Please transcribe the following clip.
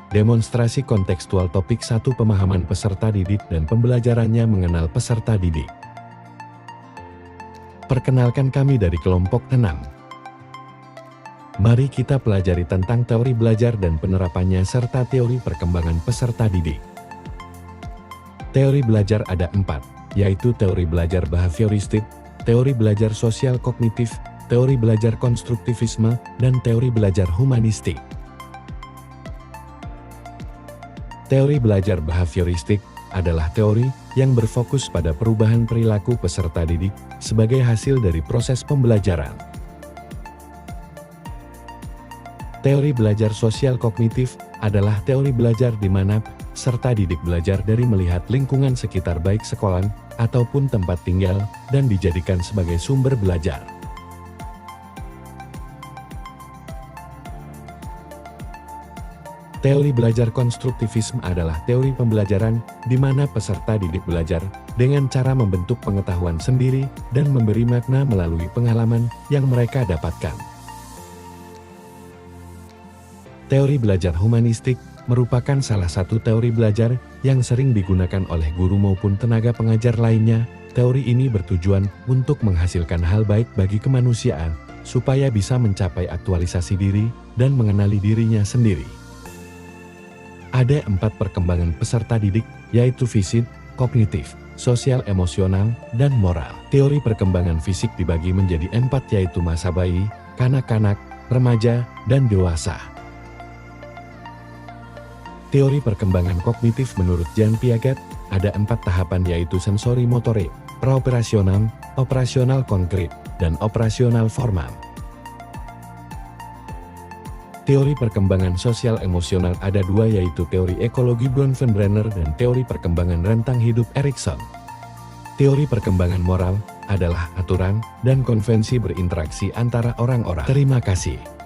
Demonstrasi kontekstual topik 1 pemahaman peserta didik dan pembelajarannya mengenal peserta didik. Perkenalkan kami dari kelompok 6. Mari kita pelajari tentang teori belajar dan penerapannya serta teori perkembangan peserta didik. Teori belajar ada 4, yaitu teori belajar behavioristik, teori belajar sosial kognitif, teori belajar konstruktivisme, dan teori belajar humanistik. Teori belajar behavioristik adalah teori yang berfokus pada perubahan perilaku peserta didik sebagai hasil dari proses pembelajaran. Teori belajar sosial kognitif adalah teori belajar di mana peserta didik belajar dari melihat lingkungan sekitar baik sekolah ataupun tempat tinggal dan dijadikan sebagai sumber belajar. Teori belajar konstruktivisme adalah teori pembelajaran di mana peserta didik belajar dengan cara membentuk pengetahuan sendiri dan memberi makna melalui pengalaman yang mereka dapatkan. Teori belajar humanistik merupakan salah satu teori belajar yang sering digunakan oleh guru maupun tenaga pengajar lainnya. Teori ini bertujuan untuk menghasilkan hal baik bagi kemanusiaan, supaya bisa mencapai aktualisasi diri dan mengenali dirinya sendiri. Ada 4 perkembangan peserta didik, yaitu fisik, kognitif, sosial emosional, dan moral. Teori perkembangan fisik dibagi menjadi 4 yaitu masa bayi, kanak-kanak, remaja, dan dewasa. Teori perkembangan kognitif menurut Jan Piaget, ada 4 tahapan yaitu sensori motorik, praoperasional, operasional konkret, dan operasional formal. Teori perkembangan sosial emosional ada 2 yaitu teori ekologi Bronfenbrenner dan teori perkembangan rentang hidup Erikson. Teori perkembangan moral adalah aturan dan konvensi berinteraksi antara orang-orang. Terima kasih.